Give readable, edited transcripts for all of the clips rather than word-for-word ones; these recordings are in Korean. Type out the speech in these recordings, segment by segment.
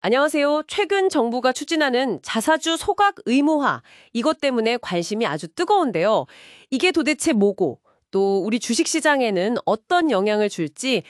안녕하세요. 최근 정부가 추진하는 자사주 소각 의무화, 이것 때문에 관심이 아주 뜨거운데요. 이게 도대체 뭐고, 또 우리 주식시장에는 어떤 영향을 줄지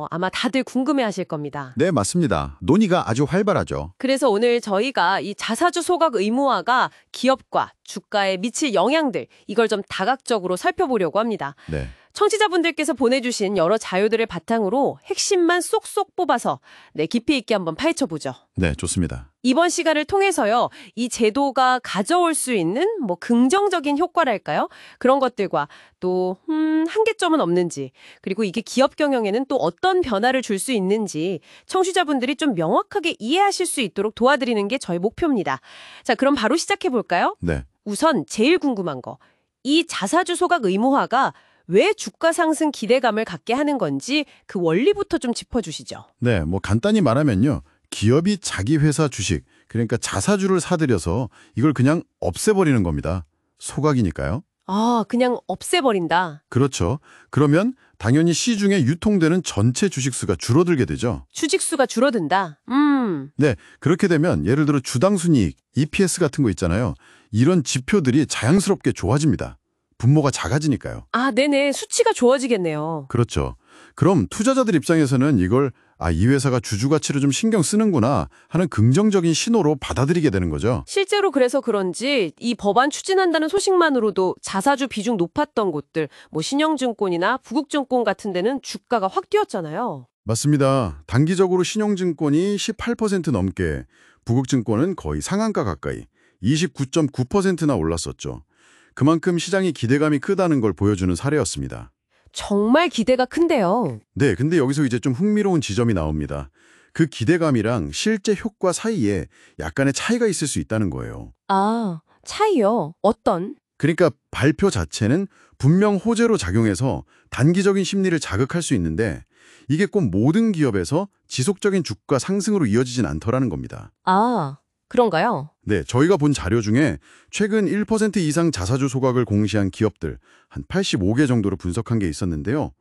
아마 다들 궁금해하실 겁니다. 네, 맞습니다. 논의가 아주 활발하죠. 그래서 오늘 저희가 이 자사주 소각 의무화가 기업과 주가에 미칠 영향들, 이걸 좀 다각적으로 살펴보려고 합니다. 네. 청취자분들께서 보내주신 여러 자료들을 바탕으로 핵심만 쏙쏙 뽑아서 깊이 있게 한번 파헤쳐보죠. 네, 좋습니다. 이번 시간을 통해서요, 이 제도가 가져올 수 있는 긍정적인 효과랄까요? 그런 것들과 또 한계점은 없는지, 그리고 이게 기업 경영에는 또 어떤 변화를 줄 수 있는지 청취자분들이 좀 명확하게 이해하실 수 있도록 도와드리는 게 저희 목표입니다. 자, 그럼 바로 시작해 볼까요? 네. 우선 제일 궁금한 거, 이 자사주 소각 의무화가 왜 주가 상승 기대감을 갖게 하는 건지 그 원리부터 좀 짚어주시죠. 네, 간단히 말하면요. 기업이 자기 회사 주식, 그러니까 자사주를 사들여서 이걸 그냥 없애버리는 겁니다. 소각이니까요. 아, 그냥 없애버린다. 그렇죠. 그러면 당연히 시중에 유통되는 전체 주식수가 줄어들게 되죠. 주식수가 줄어든다. 네, 그렇게 되면 예를 들어 주당 순이익, EPS 같은 거 있잖아요. 이런 지표들이 자연스럽게 좋아집니다. 분모가 작아지니까요. 아, 네네. 수치가 좋아지겠네요. 그렇죠. 그럼 투자자들 입장에서는 이걸 이 회사가 주주 가치를 좀 신경 쓰는구나 하는 긍정적인 신호로 받아들이게 되는 거죠. 실제로 그래서 그런지 이 법안 추진한다는 소식만으로도 자사주 비중 높았던 곳들, 신영증권이나 부국증권 같은 데는 주가가 확 뛰었잖아요. 맞습니다. 단기적으로 신용증권이 18% 넘게, 부국증권은 거의 상한가 가까이 29.9%나 올랐었죠. 그만큼 시장이 기대감이 크다는 걸 보여주는 사례였습니다. 정말 기대가 큰데요. 네, 근데 여기서 이제 좀 흥미로운 지점이 나옵니다. 그 기대감이랑 실제 효과 사이에 약간의 차이가 있을 수 있다는 거예요. 아, 차이요? 어떤? 그러니까 발표 자체는 분명 호재로 작용해서 단기적인 심리를 자극할 수 있는데 이게 꼭 모든 기업에서 지속적인 주가 상승으로 이어지진 않더라는 겁니다. 아, 그런가요? 네, 저희가 본 자료 중에 최근 1% 이상 자사주 소각을 공시한 기업들 한 85개 정도로 분석한 게 있었는데요.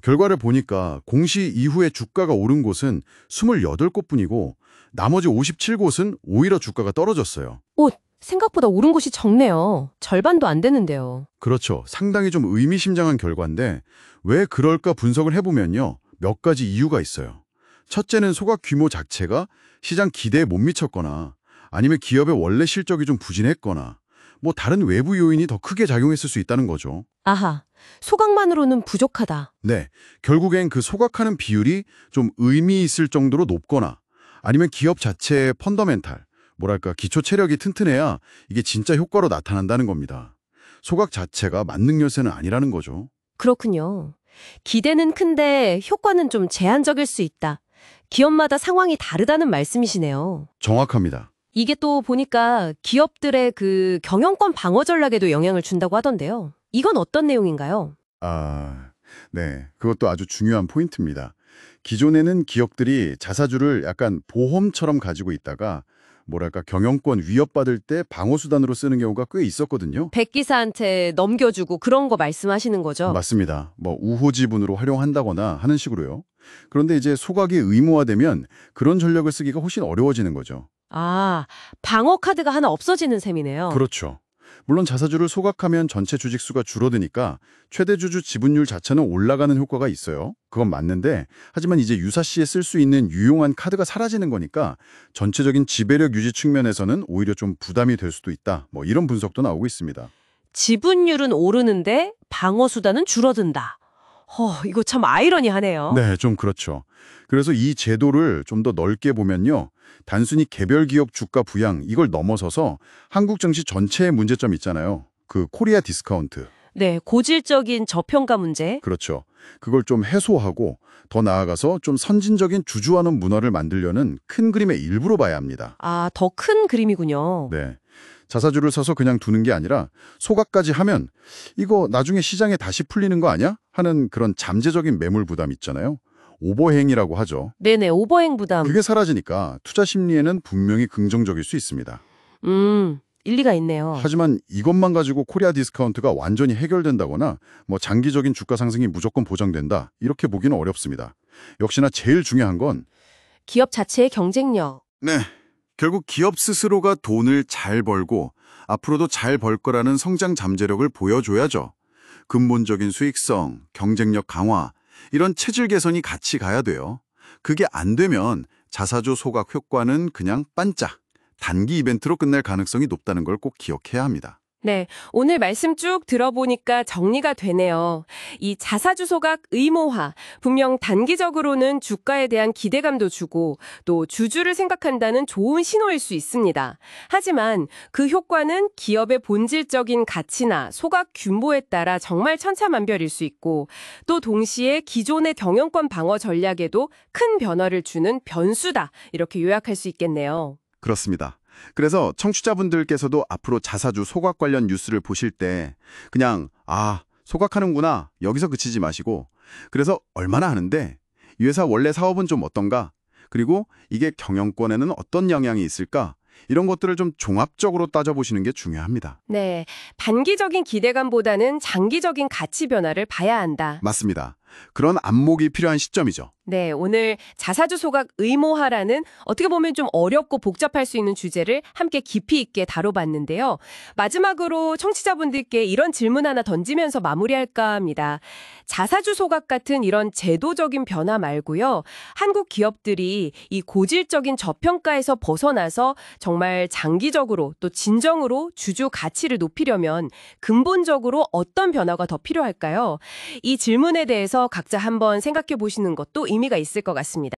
결과를 보니까 공시 이후에 주가가 오른 곳은 28곳뿐이고 나머지 57곳은 오히려 주가가 떨어졌어요. 오, 생각보다 오른 곳이 적네요. 절반도 안 되는데요. 그렇죠. 상당히 좀 의미심장한 결과인데 왜 그럴까 분석을 해보면요. 몇 가지 이유가 있어요. 첫째는 소각 규모 자체가 시장 기대에 못 미쳤거나 아니면 기업의 원래 실적이 좀 부진했거나 다른 외부 요인이 더 크게 작용했을 수 있다는 거죠. 아하, 소각만으로는 부족하다. 네, 결국엔 그 소각하는 비율이 좀 의미 있을 정도로 높거나 아니면 기업 자체의 펀더멘탈, 기초 체력이 튼튼해야 이게 진짜 효과로 나타난다는 겁니다. 소각 자체가 만능 열쇠는 아니라는 거죠. 그렇군요. 기대는 큰데 효과는 좀 제한적일 수 있다. 기업마다 상황이 다르다는 말씀이시네요. 정확합니다. 이게 또 보니까 기업들의 그 경영권 방어 전략에도 영향을 준다고 하던데요. 이건 어떤 내용인가요? 네. 그것도 아주 중요한 포인트입니다. 기존에는 기업들이 자사주를 약간 보험처럼 가지고 있다가 경영권 위협받을 때 방어수단으로 쓰는 경우가 꽤 있었거든요. 백기사한테 넘겨주고 그런 거 말씀하시는 거죠? 맞습니다. 우호지분으로 활용한다거나 하는 식으로요. 그런데 이제 소각이 의무화되면 그런 전략을 쓰기가 훨씬 어려워지는 거죠. 아, 방어 카드가 하나 없어지는 셈이네요. 그렇죠. 물론 자사주를 소각하면 전체 주식수가 줄어드니까 최대 주주 지분율 자체는 올라가는 효과가 있어요. 그건 맞는데 하지만 이제 유사시에 쓸 수 있는 유용한 카드가 사라지는 거니까 전체적인 지배력 유지 측면에서는 오히려 좀 부담이 될 수도 있다. 이런 분석도 나오고 있습니다. 지분율은 오르는데 방어 수단은 줄어든다. 이거 참 아이러니하네요. 네, 좀 그렇죠. 그래서 이 제도를 좀 더 넓게 보면요. 단순히 개별 기업 주가 부양 이걸 넘어서서 한국 증시 전체의 문제점 있잖아요. 그 코리아 디스카운트. 네, 고질적인 저평가 문제. 그렇죠. 그걸 좀 해소하고 더 나아가서 좀 선진적인 주주환원 문화를 만들려는 큰 그림의 일부로 봐야 합니다. 아, 더 큰 그림이군요. 네. 자사주를 사서 그냥 두는 게 아니라 소각까지 하면 이거 나중에 시장에 다시 풀리는 거 아니야? 하는 그런 잠재적인 매물 부담 있잖아요. 오버행이라고 하죠. 네네, 오버행 부담. 그게 사라지니까 투자 심리에는 분명히 긍정적일 수 있습니다. 일리가 있네요. 하지만 이것만 가지고 코리아 디스카운트가 완전히 해결된다거나 장기적인 주가 상승이 무조건 보장된다 이렇게 보기는 어렵습니다. 역시나 제일 중요한 건 기업 자체의 경쟁력. 네. 결국 기업 스스로가 돈을 잘 벌고 앞으로도 잘 벌 거라는 성장 잠재력을 보여줘야죠. 근본적인 수익성, 경쟁력 강화, 이런 체질 개선이 같이 가야 돼요. 그게 안 되면 자사주 소각 효과는 그냥 반짝, 단기 이벤트로 끝날 가능성이 높다는 걸 꼭 기억해야 합니다. 네, 오늘 말씀 쭉 들어보니까 정리가 되네요. 이 자사주 소각 의무화, 분명 단기적으로는 주가에 대한 기대감도 주고 또 주주를 생각한다는 좋은 신호일 수 있습니다. 하지만 그 효과는 기업의 본질적인 가치나 소각 규모에 따라 정말 천차만별일 수 있고 또 동시에 기존의 경영권 방어 전략에도 큰 변화를 주는 변수다. 이렇게 요약할 수 있겠네요. 그렇습니다. 그래서 청취자분들께서도 앞으로 자사주 소각 관련 뉴스를 보실 때 그냥 소각하는구나 여기서 그치지 마시고 그래서 얼마나 하는데 이 회사 원래 사업은 좀 어떤가? 그리고 이게 경영권에는 어떤 영향이 있을까? 이런 것들을 좀 종합적으로 따져보시는 게 중요합니다. 네, 단기적인 기대감보다는 장기적인 가치 변화를 봐야 한다. 맞습니다. 그런 안목이 필요한 시점이죠. 네, 오늘 자사주 소각 의무화라는 어떻게 보면 좀 어렵고 복잡할 수 있는 주제를 함께 깊이 있게 다뤄봤는데요. 마지막으로 청취자분들께 이런 질문 하나 던지면서 마무리할까 합니다. 자사주 소각 같은 이런 제도적인 변화 말고요. 한국 기업들이 이 고질적인 저평가에서 벗어나서 정말 장기적으로 또 진정으로 주주 가치를 높이려면 근본적으로 어떤 변화가 더 필요할까요? 이 질문에 대해서 각자 한번 생각해 보시는 것도 의미가 있을 것 같습니다.